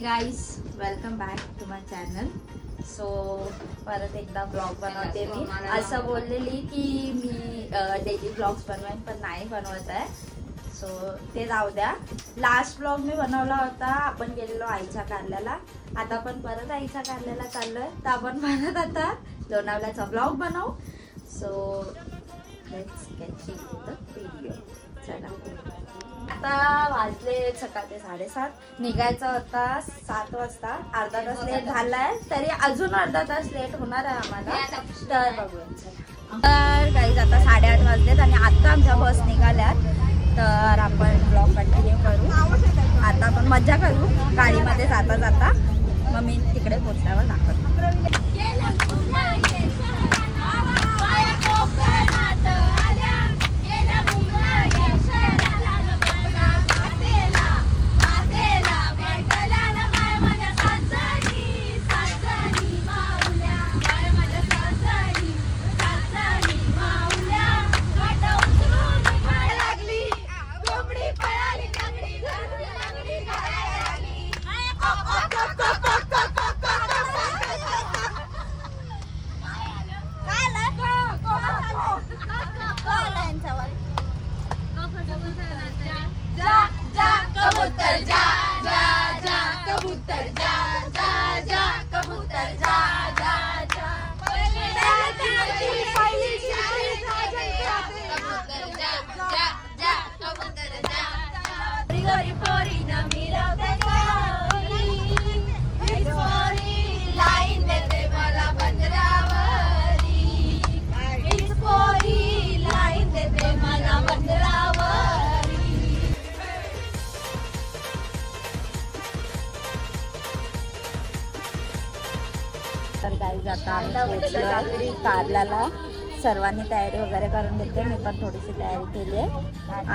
Guys, welcome back to my channel. So परत एकदा blog बनवते मी. असं बोललेली की मी डेली ब्लॉग्स बनवेन, पण नाही बनवत आहे. सो ते जाऊ द्या. लास्ट ब्लॉग मी बनवला होता, आपण गेलेलो आईच्या कारल्याला. आता आपण परत आईच्या कारल्याला चाललोय, तर आपण परत आता लोणावळ्याचा ब्लॉग बनवू. So let's get into the video. चला, आता वाजले सकाळचे 7:30. निघायचं होता 7 वाजता. अर्धा तास लेट झालाय, तरी अजून अर्धा तास लेट होणार आहे आम्हाला. तर बघूया. चला, तर गाईज आता 8:30 वाजलेत आणि आता आमच्या बस निघाल्यात. तर आपण ब्लॉग कंटिन्यू करू. आता आपण मज्जा करू गाडीमध्ये जाता जाता. मग मी तिकडे पोहोचल्यावर दाखवतो. तर गाईज आता आम्ही पोहोचलोय कारल्याला. सर्वांनी तयारी वगैरे करून घेतली, मी पण थोडीशी तयारी केली आहे.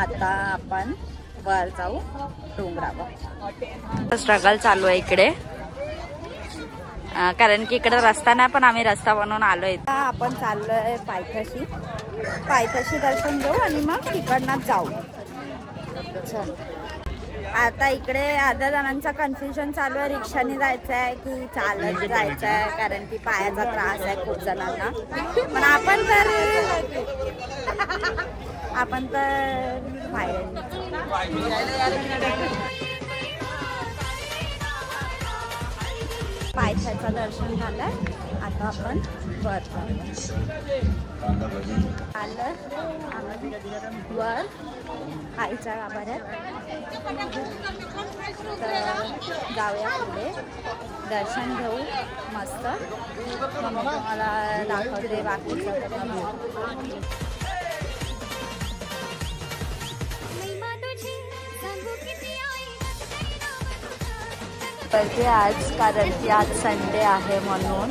आता आपण वर जाऊ डोंगरावर. स्ट्रगल चालू आहे इकडे, कारण की इकडे रस्ता नाही, पण आम्ही रस्ता बनवून आलोय. आपण चाललोय पायथ्याशी दर्शन घेऊ आणि मग तिकडनं जाऊ. चल, आता इकडे अर्ध्या जणांचा कन्फ्युजन चालू आहे, रिक्षाने जायचं आहे की चालत जायचं आहे, कारण की पायाचा त्रास आहे खूप जणांना. पण आपण तर पायथ्याचं दर्शन झालंय. आता आपण वर आलं वर आईच्या गाभाऱ्यात. तर जाऊया पुढे, दर्शन घेऊ मस्त. मग तुम्हाला दाखवते बाकीचं. करते आज, कारण की आज संडे आहे म्हणून.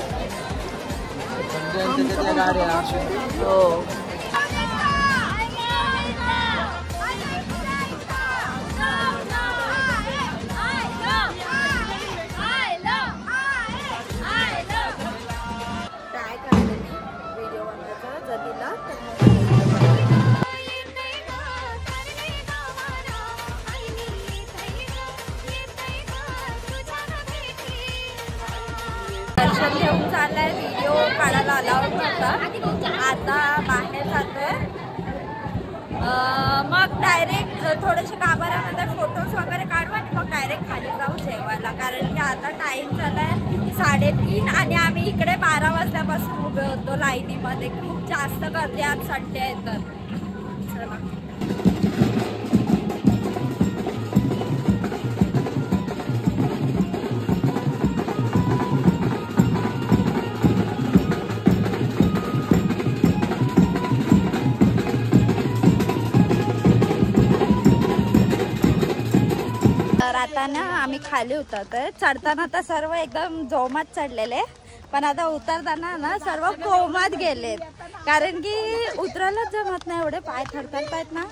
हो, दर्शन घेऊन चाललाय. व्हिडिओ काढायला अलाउड नव्हता. आता बाहेर जातोय. मग डायरेक्ट थोडेसे गाभाऱ्यामध्ये फोटोज वगैरे काढू आणि मग डायरेक्ट खाली जाऊ जेवायला, कारण की आता टाइम झालाय 3:30 आणि आम्ही इकडे 12 वाजल्यापासून उभे होतो लाईनीमध्ये. खूप जास्त गर्दी आज संडे आहे तर. चला, आता ना आम्ही खाली उतरतोय. चढताना तर सर्व एकदम जोमात चढलेले, पण आता उतरताना ना सर्व कोमात गेलेत, कारण की उतरायलाच जमत नाही, एवढे पाय थरथरतायत ना.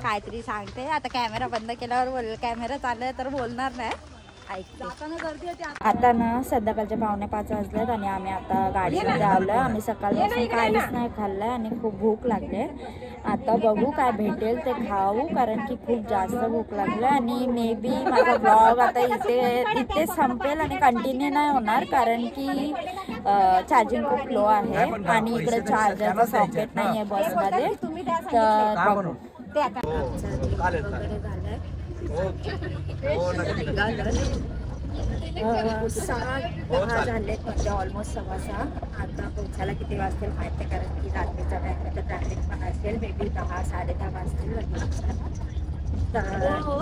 काहीतरी सांगते आता. कॅमेरा बंद केल्यावर कॅमेरा चालू आहे तर बोलणार नाही. ऐकते. आता ना संध्याकाळचे 4:45 वाजलेत आणि आम्ही आता गाडीमध्ये आलोय. आम्ही सकाळपासून काहीच नाही खाल्लंय आणि खूप भूक लागले. आता बघू काय भेटेल ते खाऊ, कारण की खूप जास्त भूक लागले. आणि मे बी माझा ब्लॉग आता इथे संपेल आणि कंटिन्यू नाही होणार, कारण की चार्जिंग खूप लो आहे आणि इकडे चार्जरचं सॉकेट नाही आहे बसमध्ये. तर बघू ते आता वगैरे झालंय. 6:10 झालेत, म्हणजे ऑलमोस्ट 6:15. आता पोहोचायला किती वाजतील माहिती, कारण की रात्रीच्या टायमात ट्रॅफिक पण असेल. मे बी 10-10:30 वाजतील. तर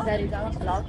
घरी जाऊन ब्लॉग